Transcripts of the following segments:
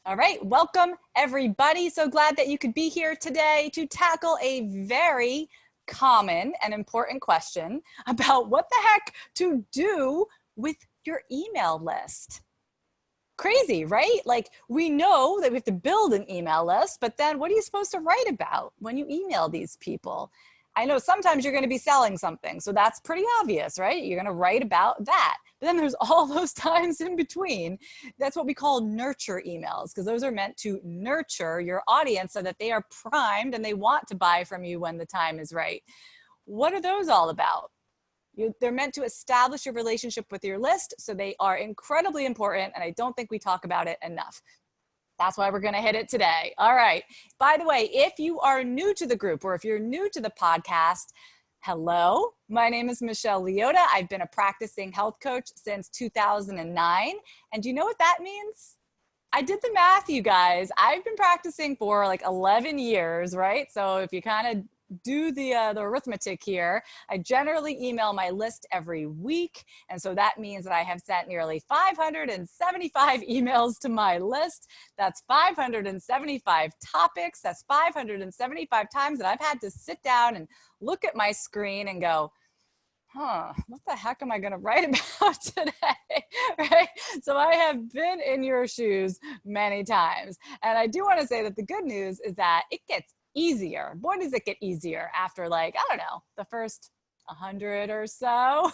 All right, welcome everybody. So glad that you could be here today to tackle a very common and important question about what the heck to do with your email list. Crazy, right? Like, we know that we have to build an email list, but then what are you supposed to write about when you email these people? I know sometimes you're going to be selling something, so that's pretty obvious, right? You're going to write about that. But then there's all those times in between. That's what we call nurture emails, because those are meant to nurture your audience so that they are primed and they want to buy from you when the time is right. What are those all about? They're meant to establish your relationship with your list, so they are incredibly important, and I don't think we talk about it enough. That's why we're going to hit it today. All right. By the way, if you are new to the group or if you're new to the podcast, hello, my name is Michelle Leotta. I've been a practicing health coach since 2009. And do you know what that means? I did the math, you guys. I've been practicing for like 11 years, right? So if you kind of do the arithmetic here, I generally email my list every week. And so that means that I have sent nearly 575 emails to my list. That's 575 topics. That's 575 times that I've had to sit down and look at my screen and go, what the heck am I going to write about today? Right? So I have been in your shoes many times. And I do want to say that the good news is that it gets easier. Boy, does it get easier after, like, I don't know, the first 100 or so.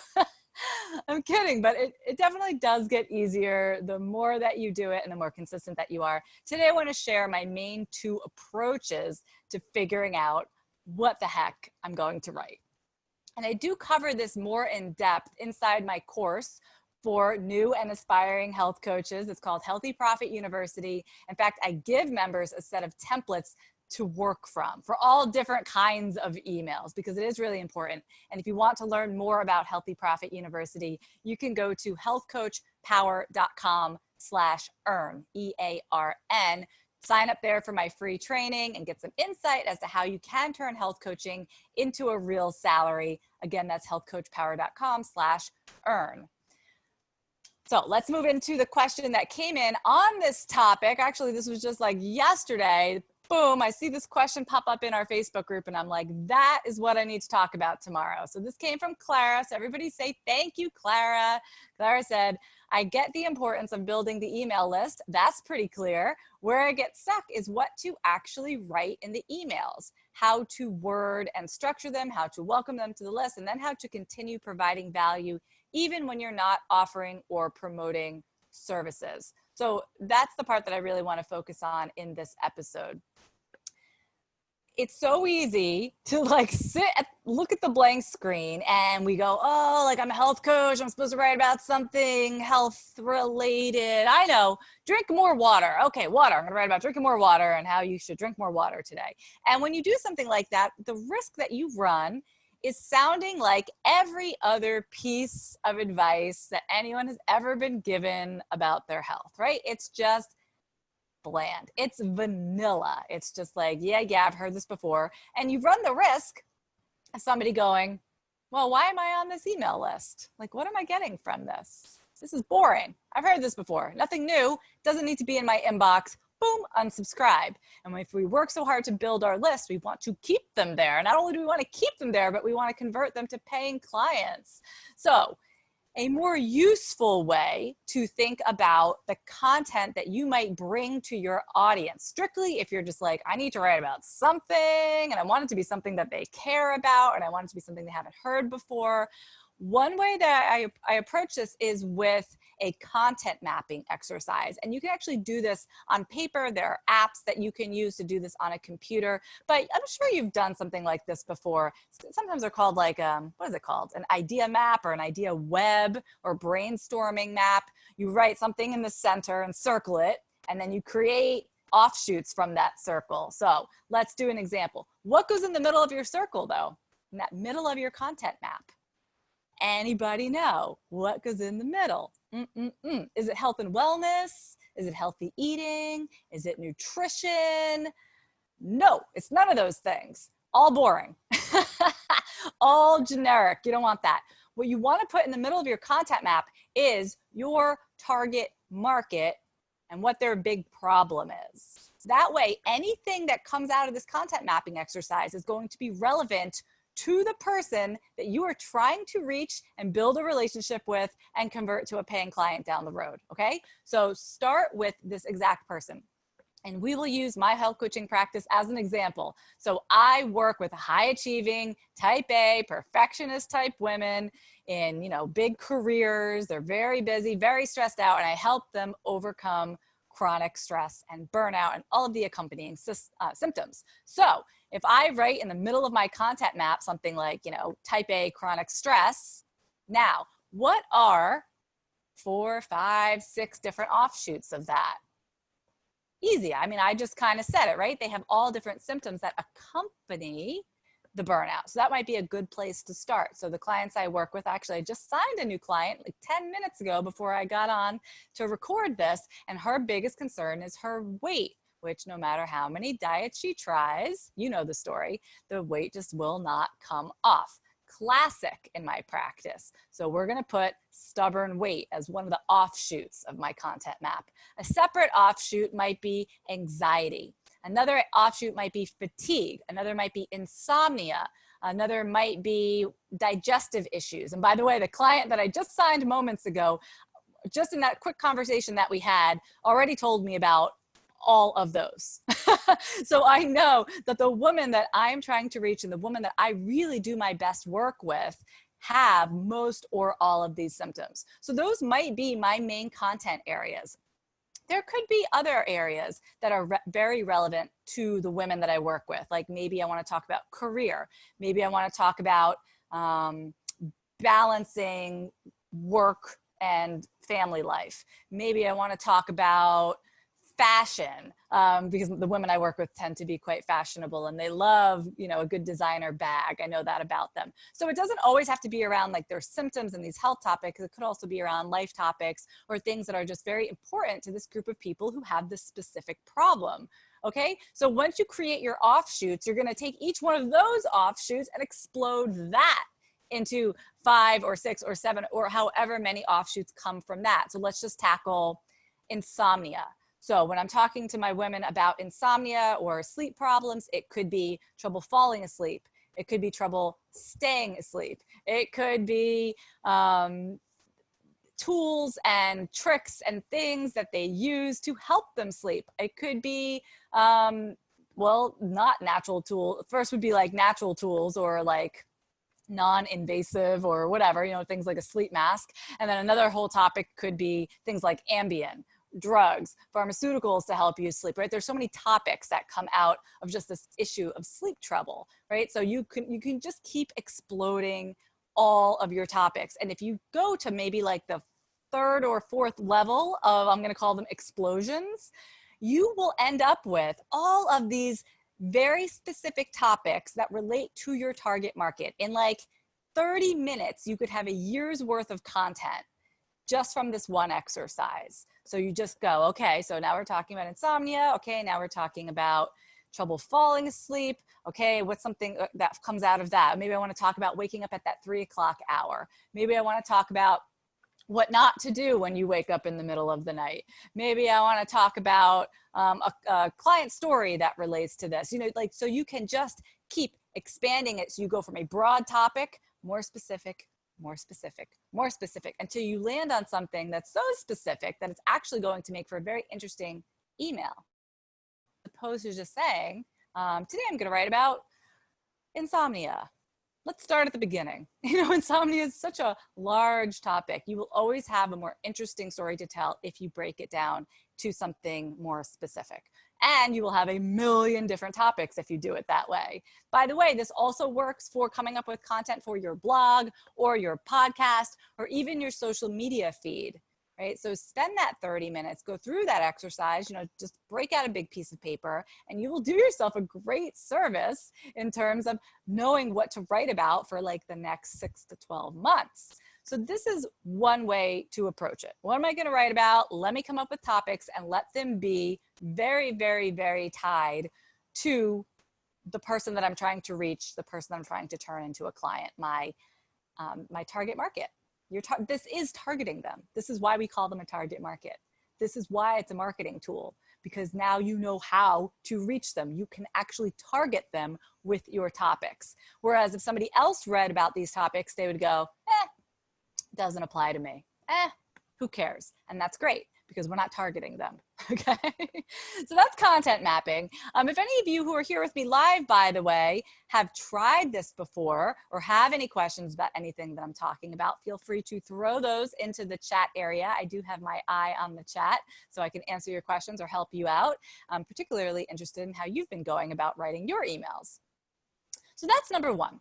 I'm kidding, but it definitely does get easier the more that you do it and the more consistent that you are. Today, I want to share my main two approaches to figuring out what the heck I'm going to write. And I do cover this more in depth inside my course for new and aspiring health coaches. It's called Healthy Profit University. In fact, I give members a set of templates to work from for all different kinds of emails, because it is really important. And if you want to learn more about Healthy Profit University, you can go to healthcoachpower.com/earn, EARN. Sign up there for my free training and get some insight as to how you can turn health coaching into a real salary. Again, that's healthcoachpower.com/earn. So let's move into the question that came in on this topic. Actually, this was just like yesterday. Boom, I see this question pop up in our Facebook group and I'm like, that is what I need to talk about tomorrow. So this came from Clara. So everybody say thank you, Clara. Clara said, I get the importance of building the email list. That's pretty clear. Where I get stuck is what to actually write in the emails, how to word and structure them, how to welcome them to the list, and then how to continue providing value even when you're not offering or promoting services. So that's the part that I really want to focus on in this episode. It's so easy to like look at the blank screen and we go, oh, like I'm a health coach. I'm supposed to write about something health related. I know, drink more water. Okay, water. I'm going to write about drinking more water and how you should drink more water today. And when you do something like that, the risk that you run is sounding like every other piece of advice that anyone has ever been given about their health, right? It's just bland. It's vanilla. It's just like, yeah, I've heard this before. And you run the risk of somebody going, well, why am I on this email list? Like, what am I getting from this? This is boring. I've heard this before. Nothing new. Doesn't need to be in my inbox. Boom, unsubscribe. And if we work so hard to build our list, we want to keep them there. Not only do we want to keep them there, but we want to convert them to paying clients. So a more useful way to think about the content that you might bring to your audience, strictly if you're just like, I need to write about something and I want it to be something that they care about and I want it to be something they haven't heard before. One way that I approach this is with a content mapping exercise. And you can actually do this on paper. There are apps that you can use to do this on a computer, but I'm sure you've done something like this before. Sometimes they're called like, what is it called? An idea map or an idea web or brainstorming map. You write something in the center and circle it, and then you create offshoots from that circle. So let's do an example. What goes in the middle of your circle though? In that middle of your content map? Anybody know what goes in the middle? Is it health and wellness? Is it healthy eating? Is it nutrition? No, it's none of those things. All boring. All generic. You don't want that. What you want to put in the middle of your content map is your target market and what their big problem is. That way, anything that comes out of this content mapping exercise is going to be relevant to the person that you are trying to reach and build a relationship with and convert to a paying client down the road, okay? So start with this exact person. And we will use my health coaching practice as an example. So I work with high achieving, type A, perfectionist type women in, you know, big careers. They're very busy, very stressed out, and I help them overcome chronic stress and burnout and all of the accompanying symptoms. So if I write in the middle of my content map something like, you know, type A chronic stress, now what are 4, 5, 6 different offshoots of that? Easy. I mean, I just kind of said it, right? They have all different symptoms that accompany the burnout. So that might be a good place to start. So the clients I work with, actually, I just signed a new client like 10 minutes ago before I got on to record this. And her biggest concern is her weight, which no matter how many diets she tries, you know the story, the weight just will not come off. Classic in my practice. So we're going to put stubborn weight as one of the offshoots of my content map. A separate offshoot might be anxiety. Another offshoot might be fatigue. Another might be insomnia. Another might be digestive issues. And by the way, the client that I just signed moments ago, just in that quick conversation that we had, already told me about all of those. So I know that the woman that I'm trying to reach and the woman that I really do my best work with have most or all of these symptoms. So those might be my main content areas. There could be other areas that are very relevant to the women that I work with. Like maybe I want to talk about career. Maybe I want to talk about balancing work and family life. Maybe I want to talk about fashion, because the women I work with tend to be quite fashionable and they love, you know, a good designer bag. I know that about them. So it doesn't always have to be around like their symptoms and these health topics. It could also be around life topics or things that are just very important to this group of people who have this specific problem. Okay, so once you create your offshoots, you're going to take each one of those offshoots and explode that into 5 or 6 or 7 or however many offshoots come from that. So let's just tackle insomnia. So when I'm talking to my women about insomnia or sleep problems, it could be trouble falling asleep. It could be trouble staying asleep. It could be tools and tricks and things that they use to help them sleep. It could be, well, not natural tools. First would be like natural tools or like non-invasive or whatever, you know, things like a sleep mask. And then another whole topic could be things like Ambien, drugs, pharmaceuticals to help you sleep, right? There's so many topics that come out of just this issue of sleep trouble, right? So you can just keep exploding all of your topics. And if you go to maybe like the 3rd or 4th level of, I'm going to call them explosions, you will end up with all of these very specific topics that relate to your target market. In like 30 minutes, you could have a year's worth of content just from this one exercise. So you just go, okay, so now we're talking about insomnia. Okay, now we're talking about trouble falling asleep. Okay, what's something that comes out of that? Maybe I want to talk about waking up at that 3 o'clock hour. Maybe I want to talk about what not to do when you wake up in the middle of the night. Maybe I want to talk about a client story that relates to this. You know, like, so you can just keep expanding it. So you go from a broad topic, more specific, more specific, more specific, until you land on something that's so specific that it's actually going to make for a very interesting email. As opposed to just saying, today I'm going to write about insomnia. Let's start at the beginning. You know, insomnia is such a large topic. You will always have a more interesting story to tell if you break it down to something more specific. And you will have a million different topics if you do it that way. By the way, this also works for coming up with content for your blog or your podcast or even your social media feed, right? So spend that 30 minutes, go through that exercise, you know, just break out a big piece of paper and you will do yourself a great service in terms of knowing what to write about for like the next 6 to 12 months. So this is one way to approach it. What am I going to write about? Let me come up with topics and let them be very, very, very tied to the person that I'm trying to reach, the person that I'm trying to turn into a client, my target market. This is targeting them. This is why we call them a target market. this is why it's a marketing tool, because now you know how to reach them. You can actually target them with your topics. Whereas if somebody else read about these topics, they would go, doesn't apply to me. Who cares? And that's great, because we're not targeting them, okay? So that's content mapping. If any of you who are here with me live, by the way, have tried this before or have any questions about anything that I'm talking about, feel free to throw those into the chat area. I do have my eye on the chat, so I can answer your questions or help you out. I'm particularly interested in how you've been going about writing your emails. So that's number one,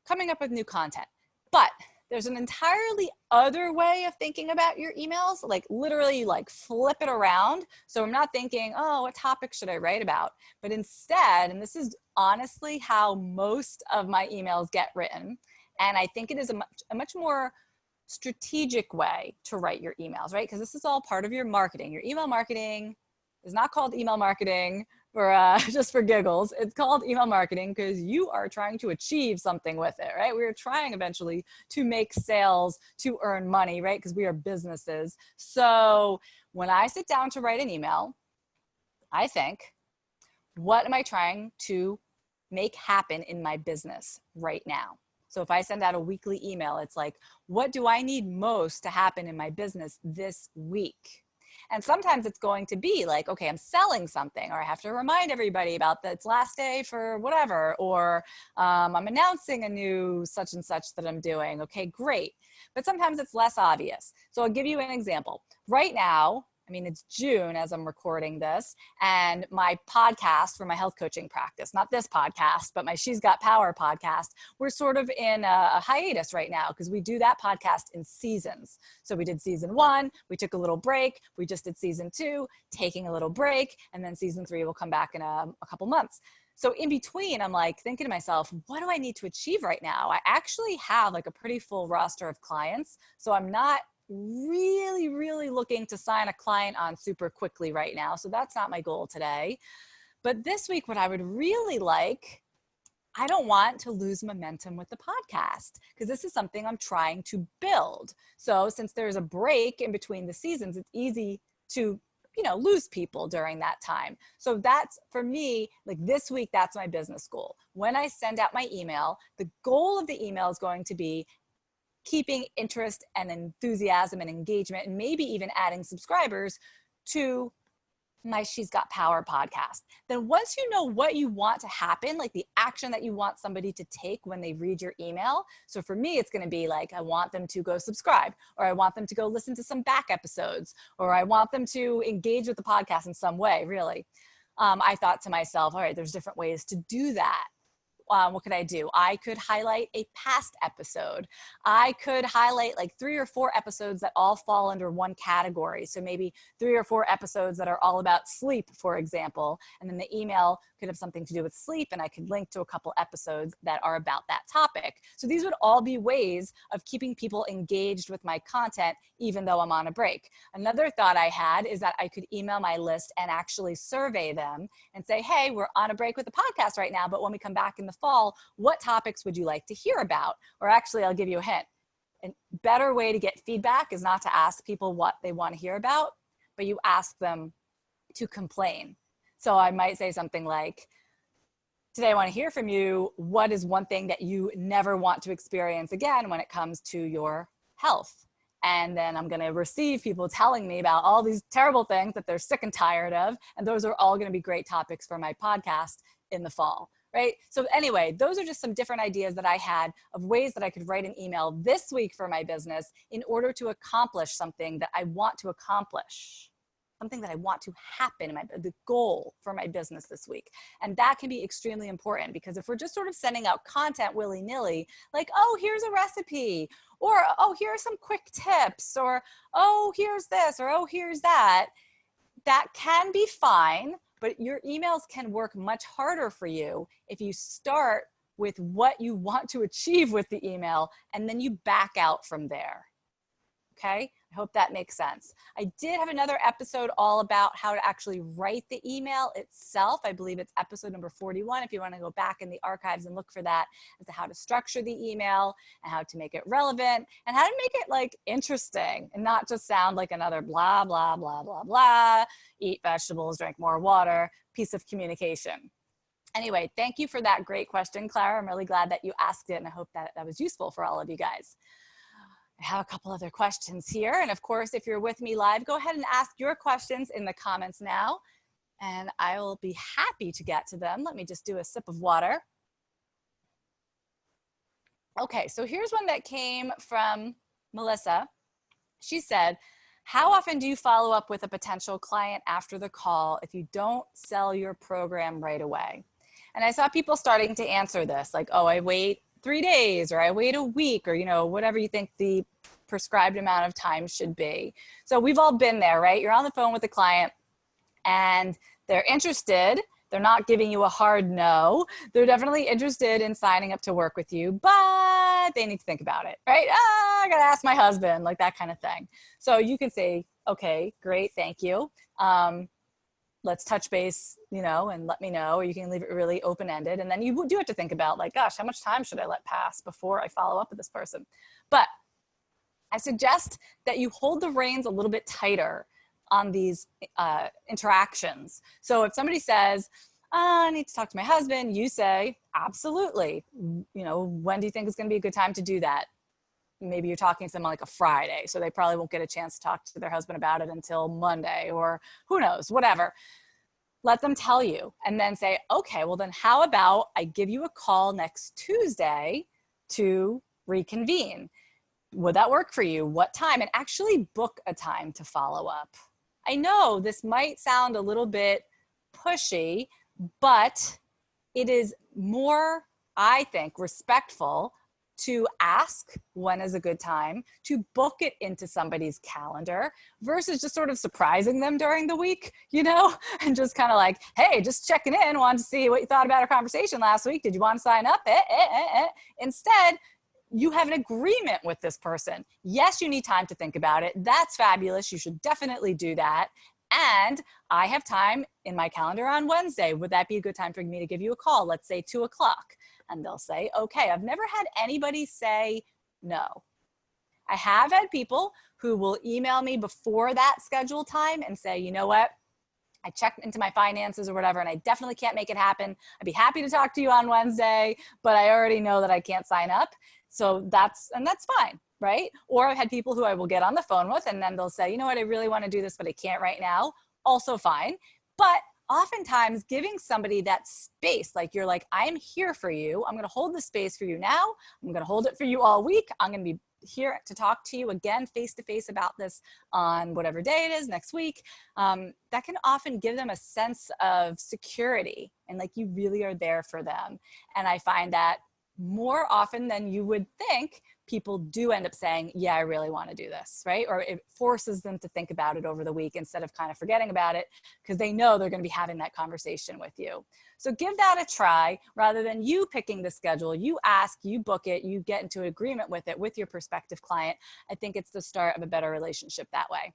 coming up with new content. But there's an entirely other way of thinking about your emails, like literally like flip it around. So I'm not thinking, oh, what topic should I write about? But instead, and this is honestly how most of my emails get written, and I think it is a much more strategic way to write your emails, right? Because this is all part of your marketing. Your email marketing is not called email marketing for just for giggles. It's called email marketing because you are trying to achieve something with it, right? We're trying eventually to make sales, to earn money, right? Because we are businesses. So when I sit down to write an email, I think, what am I trying to make happen in my business right now? So if I send out a weekly email, it's like, what do I need most to happen in my business this week? And sometimes it's going to be like, okay, I'm selling something, or I have to remind everybody about that it's last day for whatever, or I'm announcing a new such and such that I'm doing. Okay, great. But sometimes it's less obvious. So I'll give you an example. Right now, I mean, it's June as I'm recording this, and my podcast for my health coaching practice, not this podcast, but my She's Got Power podcast, we're sort of in a hiatus right now because we do that podcast in seasons. So we did season 1, we took a little break, we just did season 2, taking a little break, and then season 3 will come back in a couple months. So in between, I'm like thinking to myself, what do I need to achieve right now? I actually have like a pretty full roster of clients, so I'm not really looking to sign a client on super quickly right now. So that's not my goal today. But this week, what I would really like, I don't want to lose momentum with the podcast because this is something I'm trying to build. So since there's a break in between the seasons, it's easy to, you know, lose people during that time. So that's, for me, like this week, that's my business goal. When I send out my email, the goal of the email is going to be keeping interest and enthusiasm and engagement, and maybe even adding subscribers to my She's Got Power podcast. Then once you know what you want to happen, like the action that you want somebody to take when they read your email. So for me, it's going to be like, I want them to go subscribe, or I want them to go listen to some back episodes, or I want them to engage with the podcast in some way, really. I thought to myself, all right, there's different ways to do that. What could I do? I could highlight a past episode. I could highlight like 3 or 4 episodes that all fall under one category. So maybe 3 or 4 episodes that are all about sleep, for example. And then the email could have something to do with sleep, and I could link to a couple episodes that are about that topic. So these would all be ways of keeping people engaged with my content, even though I'm on a break. Another thought I had is that I could email my list and actually survey them and say, hey, we're on a break with the podcast right now, but when we come back in the fall, what topics would you like to hear about? Or actually, I'll give you a hint. A better way to get feedback is not to ask people what they want to hear about, but you ask them to complain. So I might say something like, today I want to hear from you. What is one thing that you never want to experience again when it comes to your health? And then I'm going to receive people telling me about all these terrible things that they're sick and tired of. And those are all going to be great topics for my podcast in the fall. Right? So anyway, those are just some different ideas that I had of ways that I could write an email this week for my business in order to accomplish something that I want to accomplish, something that I want to happen, the goal for my business this week. And that can be extremely important, because if we're just sort of sending out content willy-nilly, like, oh, here's a recipe, or, oh, here are some quick tips, or, oh, here's this, or, oh, here's that, that can be fine. But your emails can work much harder for you if you start with what you want to achieve with the email and then you back out from there. Okay? I hope that makes sense. I did have another episode all about how to actually write the email itself. I believe it's episode number 41. If you want to go back in the archives and look for that, as to how to structure the email and how to make it relevant and how to make it like interesting and not just sound like another blah, blah, blah, blah, blah, eat vegetables, drink more water, piece of communication. Anyway, thank you for that great question, Clara. I'm really glad that you asked it, and I hope that that was useful for all of you guys. I have a couple other questions here. And of course, if you're with me live, go ahead and ask your questions in the comments now, and I will be happy to get to them. Let me just do a sip of water. Okay, so here's one that came from Melissa. She said, how often do you follow up with a potential client after the call if you don't sell your program right away? And I saw people starting to answer this, like, oh, I wait 3 days, or I wait a week, or, you know, whatever you think the prescribed amount of time should be. So we've all been there, right? You're on the phone with a client and they're interested. They're not giving you a hard no. They're definitely interested in signing up to work with you, but they need to think about it, right? I gotta ask my husband, like that kind of thing. So you can say, okay, great, thank you. Let's touch base, you know, and let me know, or you can leave it really open-ended. And then you do have to think about, like, gosh, how much time should I let pass before I follow up with this person? But I suggest that you hold the reins a little bit tighter on these interactions. So if somebody says, I need to talk to my husband, you say, absolutely. You know, when do you think is going to be a good time to do that? Maybe you're talking to them on like a Friday, so they probably won't get a chance to talk to their husband about it until Monday, or who knows, whatever. Let them tell you, and then say, okay, well then how about I give you a call next Tuesday to reconvene? Would that work for you? What time? And actually book a time to follow up. I know this might sound a little bit pushy, but it is more, I think, respectful to ask when is a good time, to book it into somebody's calendar versus just sort of surprising them during the week, you know, and just kind of like, hey, just checking in, wanted to see what you thought about our conversation last week. Did you want to sign up? Instead, you have an agreement with this person. Yes, you need time to think about it. That's fabulous. You should definitely do that. And I have time in my calendar on Wednesday. Would that be a good time for me to give you a call? Let's say 2 o'clock. And they'll say, okay. I've never had anybody say no. I have had people who will email me before that scheduled time and say, you know what? I checked into my finances or whatever, and I definitely can't make it happen. I'd be happy to talk to you on Wednesday, but I already know that I can't sign up. So that's fine, right? Or I've had people who I will get on the phone with, and then they'll say, you know what, I really want to do this, but I can't right now. Also fine. But oftentimes giving somebody that space, like you're like, I'm here for you. I'm going to hold the space for you now. I'm going to hold it for you all week. I'm going to be here to talk to you again face-to-face about this on whatever day it is next week. That can often give them a sense of security and like you really are there for them. And I find that more often than you would think, people do end up saying, yeah, I really want to do this, right? Or it forces them to think about it over the week instead of kind of forgetting about it because they know they're going to be having that conversation with you. So give that a try rather than you picking the schedule. You ask, you book it, you get into agreement with it with your prospective client. I think it's the start of a better relationship that way.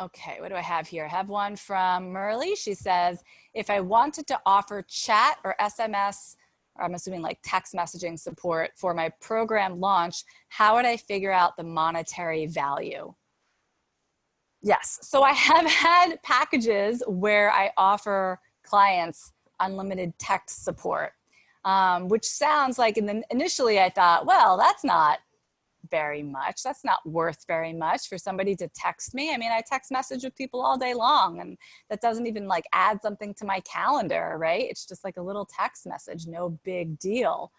Okay, what do I have here? I have one from Merle. She says, if I wanted to offer chat or SMS, or I'm assuming like text messaging support for my program launch, how would I figure out the monetary value? Yes, so I have had packages where I offer clients unlimited text support, which sounds like initially I thought, well, that's not very much. That's not worth very much for somebody to text me. I mean, I text message with people all day long, and that doesn't even like add something to my calendar, right? It's just like a little text message, no big deal.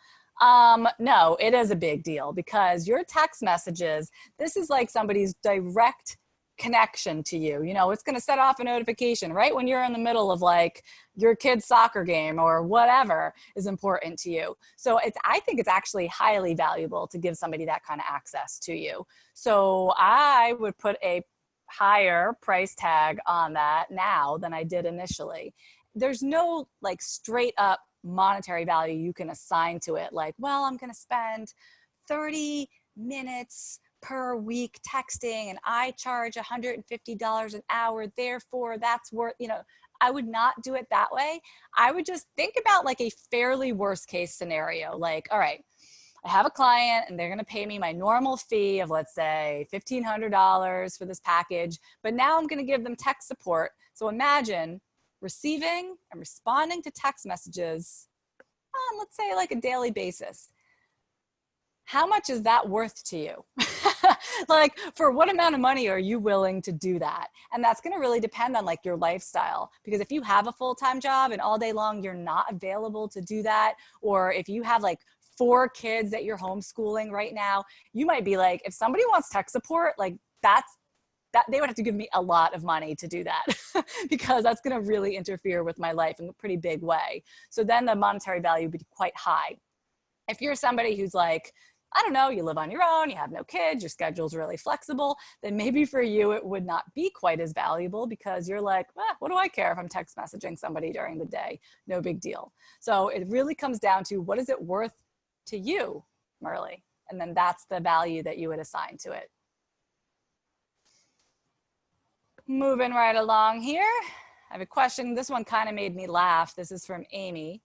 No, it is a big deal because your text messages, this is like somebody's direct connection to you. You know, it's going to set off a notification right when you're in the middle of like your kid's soccer game or whatever is important to you. So I think it's actually highly valuable to give somebody that kind of access to you. So I would put a higher price tag on that now than I did initially. There's no like straight up monetary value you can assign to it. Like, well, I'm going to spend 30 minutes per week texting and I charge $150 an hour. Therefore that's worth, you know, I would not do it that way. I would just think about like a fairly worst case scenario. Like, all right, I have a client and they're going to pay me my normal fee of, let's say, $1,500 for this package, but now I'm going to give them tech support. So imagine receiving and responding to text messages on, let's say, like a daily basis. How much is that worth to you? Like, for what amount of money are you willing to do that? And that's going to really depend on like your lifestyle, because if you have a full-time job and all day long you're not available to do that, or if you have like 4 kids that you're homeschooling right now, you might be like, if somebody wants tech support, like that they would have to give me a lot of money to do that because that's going to really interfere with my life in a pretty big way. So then the monetary value would be quite high. If you're somebody who's like, I don't know, you live on your own, you have no kids, your schedule's really flexible, then maybe for you it would not be quite as valuable because you're like, what do I care if I'm text messaging somebody during the day? No big deal. So it really comes down to, what is it worth to you, Merle? And then that's the value that you would assign to it. Moving right along here, I have a question. This one kind of made me laugh. This is from Amy.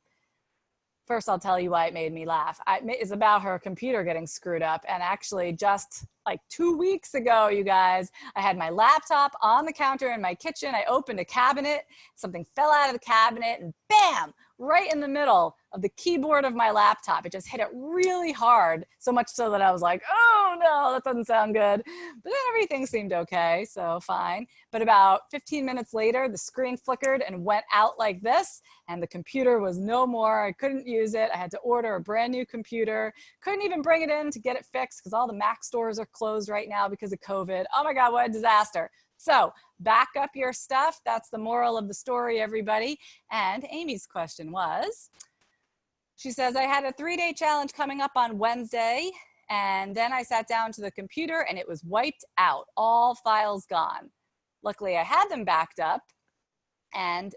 First, I'll tell you why it made me laugh. It's about her computer getting screwed up. And actually just like 2 weeks ago, you guys, I had my laptop on the counter in my kitchen. I opened a cabinet, something fell out of the cabinet, and bam, right in the middle of the keyboard of my laptop. It just hit it really hard, so much so that I was like, oh no, that doesn't sound good. But then everything seemed okay, so fine. But about 15 minutes later, the screen flickered and went out like this, and the computer was no more. I couldn't use it. I had to order a brand new computer. Couldn't even bring it in to get it fixed because all the Mac stores are closed right now because of COVID. Oh my God, what a disaster. So back up your stuff. That's the moral of the story, everybody. And Amy's question was, she says, I had a 3-day challenge coming up on Wednesday, and then I sat down to the computer and it was wiped out, all files gone. Luckily, I had them backed up and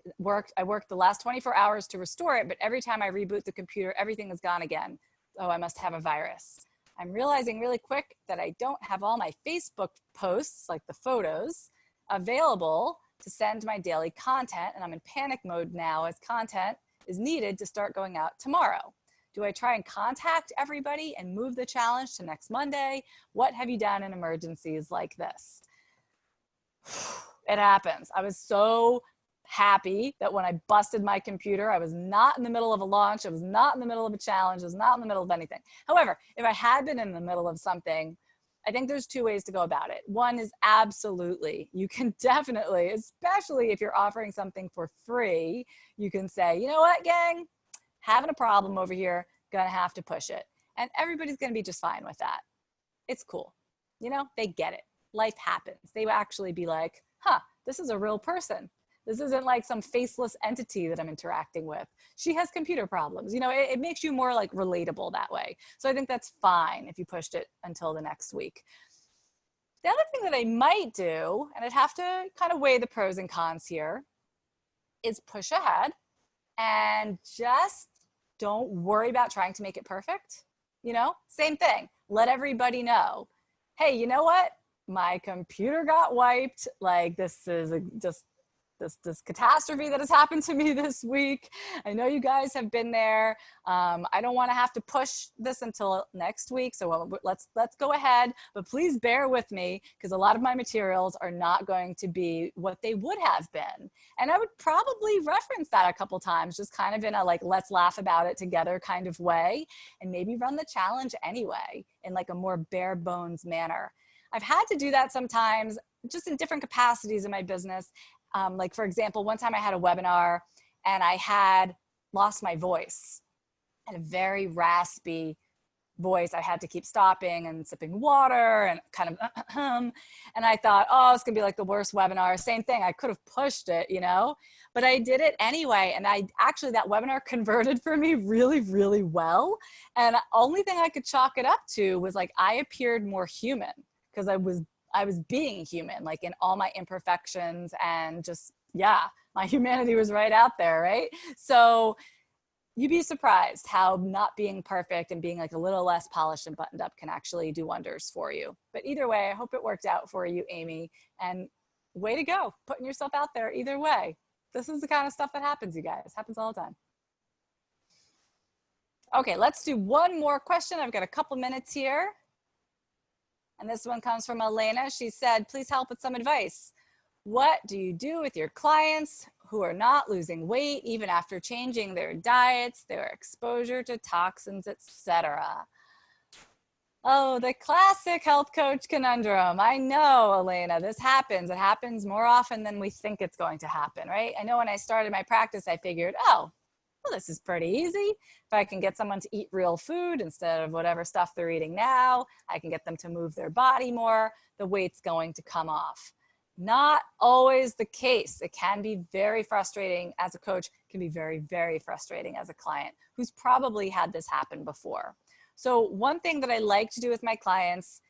I worked the last 24 hours to restore it, but every time I reboot the computer, everything is gone again. Oh, I must have a virus. I'm realizing really quick that I don't have all my Facebook posts, like the photos, available to send my daily content, and I'm in panic mode now as content is needed to start going out tomorrow. Do I try and contact everybody and move the challenge to next Monday? What have you done in emergencies like this? It happens. I was so happy that when I busted my computer, I was not in the middle of a launch, I was not in the middle of a challenge, I was not in the middle of anything. However, if I had been in the middle of something, I think there's 2 ways to go about it. One is absolutely, you can definitely, especially if you're offering something for free, you can say, you know what, gang, having a problem over here, gonna have to push it. And everybody's gonna be just fine with that. It's cool. You know, they get it. Life happens. They will actually be like, huh, this is a real person. This isn't like some faceless entity that I'm interacting with. She has computer problems. You know, it makes you more like relatable that way. So I think that's fine if you pushed it until the next week. The other thing that I might do, and I'd have to kind of weigh the pros and cons here, is push ahead and just don't worry about trying to make it perfect. You know, same thing. Let everybody know, hey, you know what? My computer got wiped. Like, this is just this catastrophe that has happened to me this week. I know you guys have been there. I don't want to have to push this until next week. So let's go ahead, but please bear with me because a lot of my materials are not going to be what they would have been. And I would probably reference that a couple times, just kind of in a like, let's laugh about it together kind of way, and maybe run the challenge anyway in like a more bare bones manner. I've had to do that sometimes just in different capacities in my business. Like for example, one time I had a webinar and I had lost my voice. I had a very raspy voice. I had to keep stopping and sipping water and kind of, and I thought, oh, it's gonna be like the worst webinar. Same thing, I could have pushed it, you know, but I did it anyway. And that webinar converted for me really, really well. And the only thing I could chalk it up to was like, I appeared more human because I was being human, like in all my imperfections, and just, yeah, my humanity was right out there, right? So you'd be surprised how not being perfect and being like a little less polished and buttoned up can actually do wonders for you. But either way, I hope it worked out for you, Amy, and way to go, putting yourself out there either way. This is the kind of stuff that happens, you guys. Happens all the time. Okay, let's do one more question. I've got a couple minutes here. And this one comes from Elena. She said, please help with some advice. What do you do with your clients who are not losing weight even after changing their diets, their exposure to toxins, etc.? Oh, the classic health coach conundrum. I know, Elena, this happens. It happens more often than we think it's going to happen, right? I know when I started my practice, I figured, oh, well, this is pretty easy. If I can get someone to eat real food instead of whatever stuff they're eating now, I can get them to move their body more, the weight's going to come off. Not always the case. It can be very frustrating as a coach, it can be very, very frustrating as a client who's probably had this happen before. So one thing that I like to do with my clients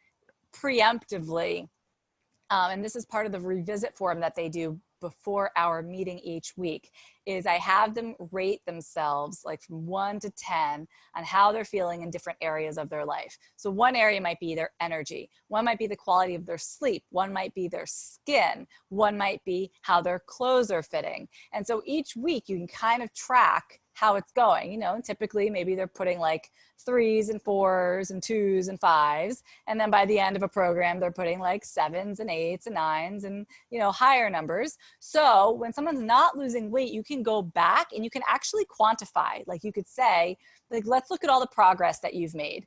preemptively, and this is part of the revisit form that they do before our meeting each week, is I have them rate themselves like from 1 to 10 on how they're feeling in different areas of their life. So one area might be their energy, one might be the quality of their sleep, one might be their skin, one might be how their clothes are fitting. And so each week you can kind of track how it's going. You know, typically maybe they're putting like 3s and 4s and 2s and 5s. And then by the end of a program, they're putting like 7s and 8s and 9s and, you know, higher numbers. So when someone's not losing weight, you can go back and you can actually quantify. Like you could say, like, let's look at all the progress that you've made.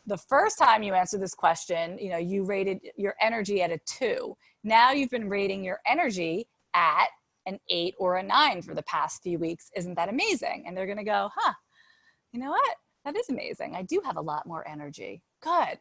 The first time you answered this question, you know, you rated your energy at a 2. Now you've been rating your energy at an 8 or a 9 for the past few weeks. Isn't that amazing? And they're going to go, huh, you know what? That is amazing. I do have a lot more energy. Good.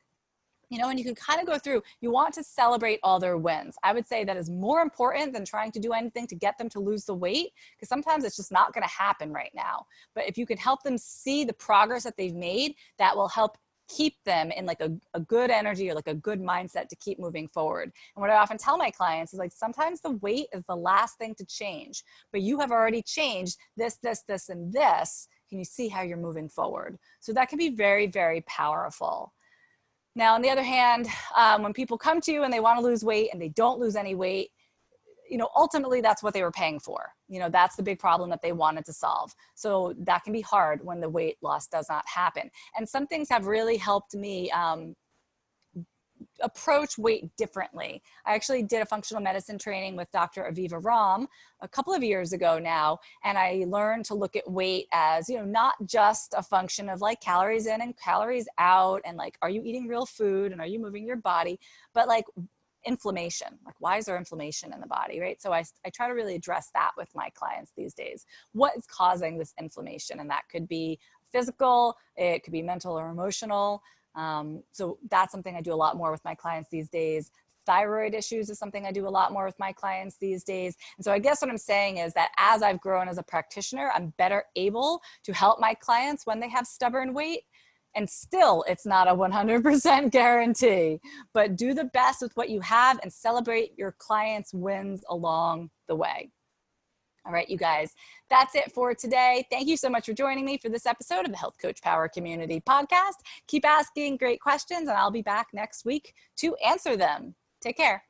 You know, and you can kind of go through, you want to celebrate all their wins. I would say that is more important than trying to do anything to get them to lose the weight, because sometimes it's just not going to happen right now. But if you can help them see the progress that they've made, that will help keep them in like a good energy or like a good mindset to keep moving forward. And what I often tell my clients is like, sometimes the weight is the last thing to change, but you have already changed this, this, this, and this. Can you see how you're moving forward? So that can be very, very powerful. Now, on the other hand, when people come to you and they want to lose weight and they don't lose any weight, you know, ultimately that's what they were paying for. You know, that's the big problem that they wanted to solve. So that can be hard when the weight loss does not happen. And some things have really helped me approach weight differently. I actually did a functional medicine training with Dr. Aviva Ram a couple of years ago now, and I learned to look at weight as, you know, not just a function of like calories in and calories out and like, are you eating real food and are you moving your body, but like inflammation, like why is there inflammation in the body, right? So I try to really address that with my clients these days. What is causing this inflammation? And that could be physical, it could be mental or emotional. So that's something I do a lot more with my clients these days. Thyroid issues is something I do a lot more with my clients these days. And so I guess what I'm saying is that as I've grown as a practitioner, I'm better able to help my clients when they have stubborn weight. And still, it's not a 100% guarantee, but do the best with what you have and celebrate your clients' wins along the way. All right, you guys, that's it for today. Thank you so much for joining me for this episode of the Health Coach Power Community Podcast. Keep asking great questions and I'll be back next week to answer them. Take care.